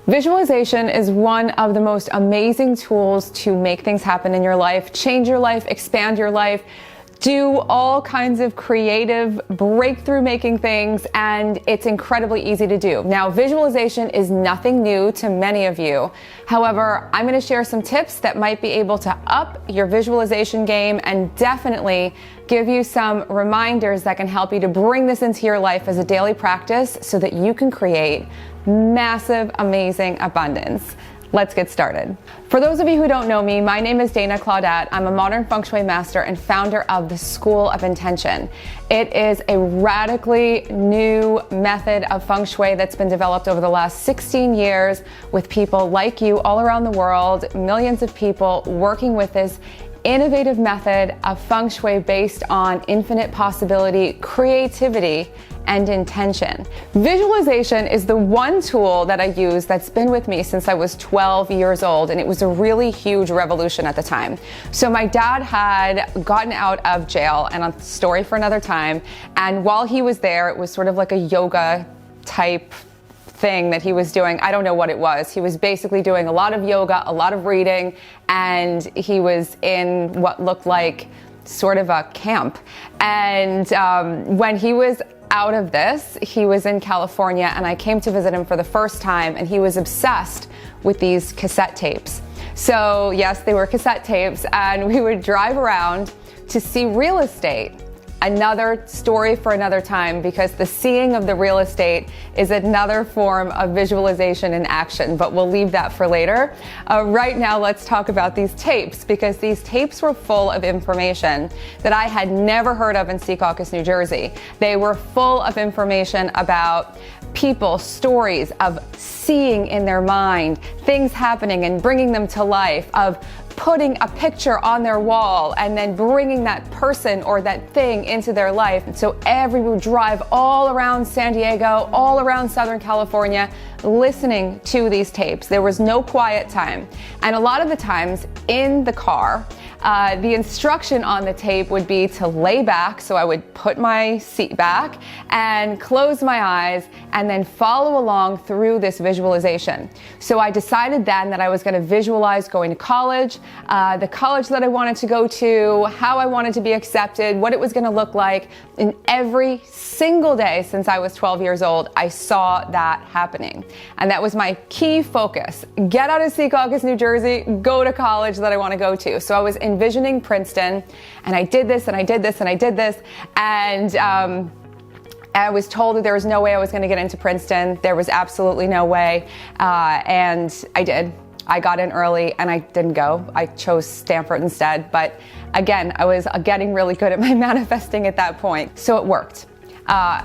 Visualization is one of the most amazing tools to make things happen in your life, change your life, expand your life, do all kinds of creative breakthrough making things, and it's incredibly easy to do. Now, visualization is nothing new to many of you. However, I'm going to share some tips that might be able to up your visualization game and definitely give you some reminders that can help you to bring this into your life as a daily practice so that you can create massive, amazing abundance. Let's get started. For those of you who don't know me, my name is Dana Claudette. I'm a modern Feng Shui master and founder of the School of Intention. It is a radically new method of Feng Shui that's been developed over the last 16 years with people like you all around the world, millions of people working with this innovative method of Feng Shui based on infinite possibility, creativity, and intention. Visualization is the one tool that I use that's been with me since I was 12 years old, and it was a really huge revolution at the time. So my dad had gotten out of jail, and a story for another time, and while he was there, it was sort of like a yoga type thing that he was doing. I don't know what it was. He was basically doing a lot of yoga, a lot of reading, and he was in what looked like sort of a camp. And when he was out of this, he was in California, and I came to visit him for the first time, and he was obsessed with these cassette tapes. So yes, they were cassette tapes, and we would drive around to see real estate. Another story for another time, because the seeing of the real estate is another form of visualization in action, but we'll leave that for later. Right now, let's talk about these tapes, because these tapes were full of information that I had never heard of in Secaucus, New Jersey. They were full of information about people, stories of seeing in their mind, things happening and bringing them to life, of putting a picture on their wall and then bringing that person or that thing into their life. And so we would drive all around San Diego, all around Southern California, listening to these tapes. There was no quiet time. And a lot of the times in the car, the instruction on the tape would be to lay back. So I would put my seat back and close my eyes and then follow along through this visualization. So I decided then that I was going to visualize going to college, the college that I wanted to go to, how I wanted to be accepted, what it was going to look like. And every single day since I was 12 years old, I saw that happening. And that was my key focus. Get out of Secaucus, New Jersey, go to college that I want to go to. So I was envisioning Princeton, and I did this, and I did this, and I did this, and I was told that there was no way I was going to get into Princeton. There was absolutely no way, and I did. I got in early, and I didn't go. I chose Stanford instead, but again, I was getting really good at my manifesting at that point, so it worked.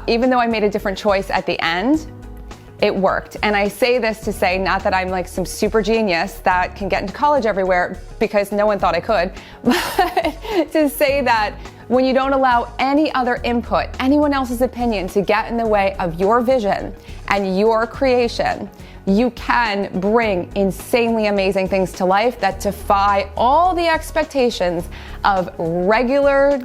Even though I made a different choice at the end, it worked. And I say this to say, not that I'm like some super genius that can get into college everywhere, because no one thought I could, but to say that when you don't allow any other input, anyone else's opinion to get in the way of your vision and your creation, you can bring insanely amazing things to life that defy all the expectations of regular,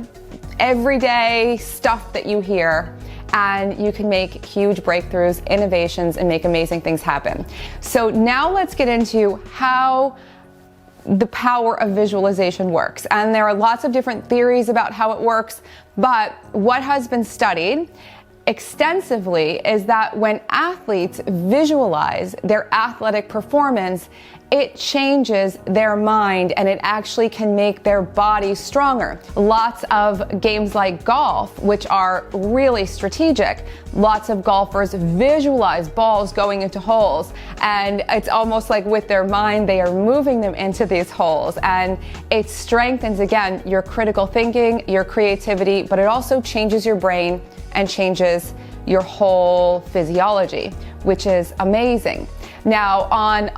everyday stuff that you hear. And you can make huge breakthroughs, innovations, and make amazing things happen. So now let's get into how the power of visualization works. And there are lots of different theories about how it works, but what has been studied extensively is that when athletes visualize their athletic performance, it changes their mind and it actually can make their body stronger. Lots of games like golf, which are really strategic, lots of golfers visualize balls going into holes, and it's almost like with their mind they are moving them into these holes, and it strengthens again your critical thinking, your creativity, but it also changes your brain and changes your whole physiology, which is amazing. Now, on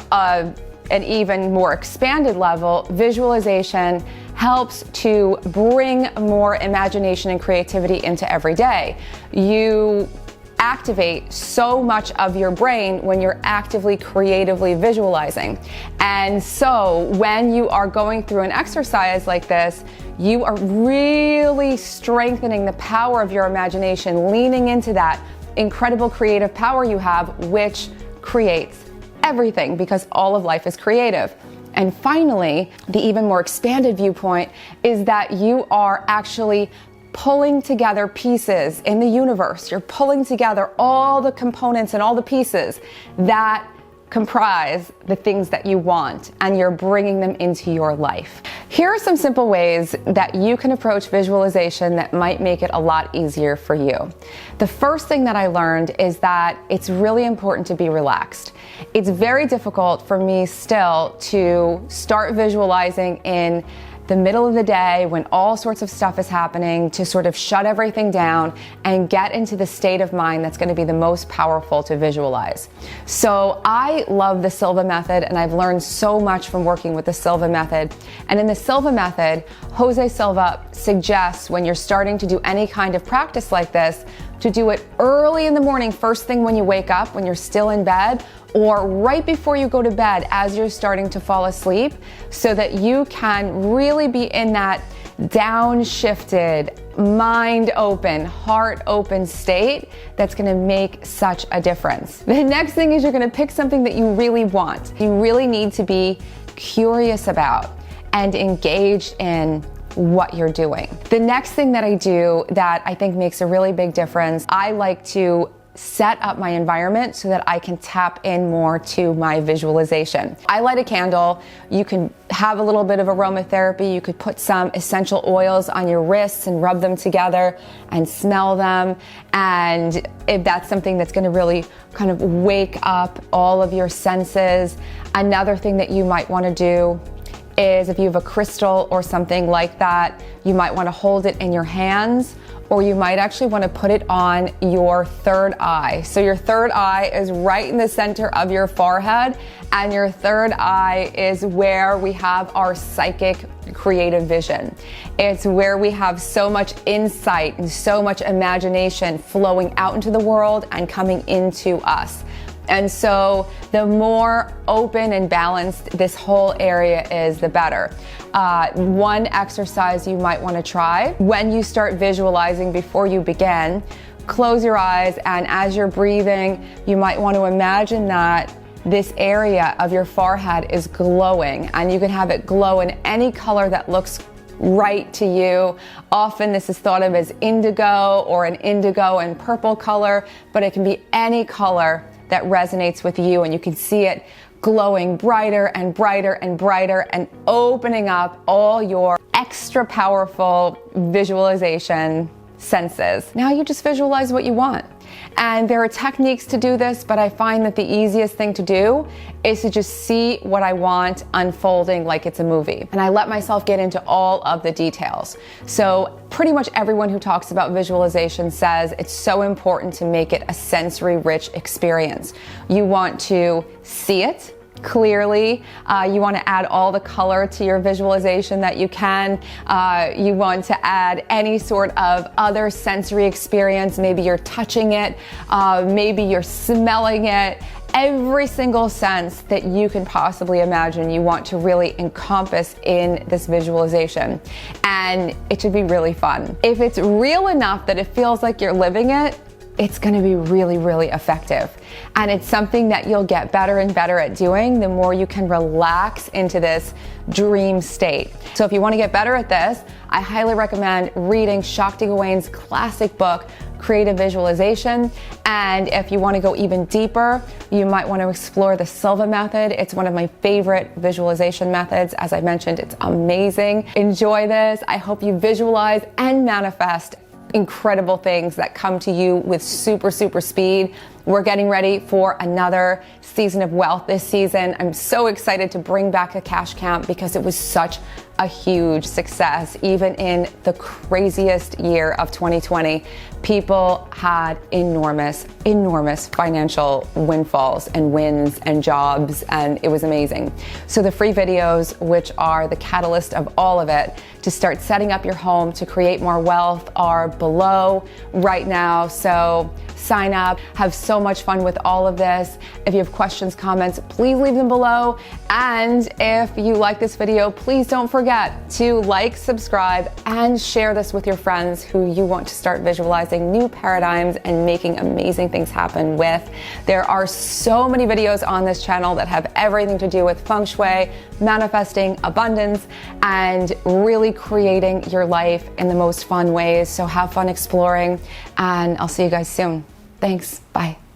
an even more expanded level, visualization helps to bring more imagination and creativity into every day. You activate so much of your brain when you're actively creatively visualizing. And so when you are going through an exercise like this, you are really strengthening the power of your imagination, leaning into that incredible creative power you have, which creates everything, because all of life is creative. And finally, the even more expanded viewpoint is that you are actually pulling together pieces in the universe. You're pulling together all the components and all the pieces that comprise the things that you want, and you're bringing them into your life. Here are some simple ways that you can approach visualization that might make it a lot easier for you. The first thing that I learned is that it's really important to be relaxed. It's very difficult for me still to start visualizing in the middle of the day when all sorts of stuff is happening, to sort of shut everything down and get into the state of mind that's going to be the most powerful to visualize. So I love the Silva method, and I've learned so much from working with the Silva method. And in the Silva method, Jose Silva suggests when you're starting to do any kind of practice like this, to do it early in the morning, first thing when you wake up, when you're still in bed, or right before you go to bed as you're starting to fall asleep, so that you can really be in that downshifted, mind open, heart open state that's gonna make such a difference. The next thing is you're gonna pick something that you really want. You really need to be curious about and engaged in what you're doing. The next thing that I do that I think makes a really big difference, I like to set up my environment so that I can tap in more to my visualization. I light a candle. You can have a little bit of aromatherapy. You could put some essential oils on your wrists and rub them together and smell them. And if that's something that's going to really kind of wake up all of your senses. Another thing that you might want to do is, if you have a crystal or something like that, you might want to hold it in your hands, or you might actually want to put it on your third eye. So your third eye is right in the center of your forehead, and your third eye is where we have our psychic creative vision. It's where we have so much insight and so much imagination flowing out into the world and coming into us. And so the more open and balanced this whole area is, the better. One exercise you might want to try when you start visualizing, before you begin, close your eyes, and as you're breathing, you might want to imagine that this area of your forehead is glowing, and you can have it glow in any color that looks right to you. Often this is thought of as indigo, or an indigo and purple color, but it can be any color that resonates with you, and you can see it glowing brighter and brighter and brighter, and opening up all your extra powerful visualization senses. Now you just visualize what you want. And there are techniques to do this, but I find that the easiest thing to do is to just see what I want unfolding like it's a movie. And I let myself get into all of the details. So pretty much everyone who talks about visualization says it's so important to make it a sensory-rich experience. You want to see it clearly. You want to add all the color to your visualization that you can. You want to add any sort of other sensory experience. Maybe you're touching it. Maybe you're smelling it. Every single sense that you can possibly imagine, you want to really encompass in this visualization. And it should be really fun. If it's real enough that it feels like you're living it, it's going to be really, really effective. And it's something that you'll get better and better at doing the more you can relax into this dream state. So if you want to get better at this, I highly recommend reading Shakti Gawain's classic book, Creative Visualization. And if you want to go even deeper, you might want to explore the Silva method. It's one of my favorite visualization methods. As I mentioned, it's amazing. Enjoy this. I hope you visualize and manifest incredible things that come to you with super, super speed. We're getting ready for another season of wealth this season. I'm so excited to bring back a cash camp because it was such a huge success. Even in the craziest year of 2020, people had enormous, enormous financial windfalls and wins and jobs, and it was amazing. So the free videos, which are the catalyst of all of it, to start setting up your home to create more wealth, are below right now. So sign up, have so much fun with all of this. If you have questions, comments, please leave them below. And if you like this video, please don't forget to like, subscribe, and share this with your friends who you want to start visualizing new paradigms and making amazing things happen with. There are so many videos on this channel that have everything to do with Feng Shui, manifesting, abundance, and really creating your life in the most fun ways. So have fun exploring, and I'll see you guys soon. Thanks. Bye.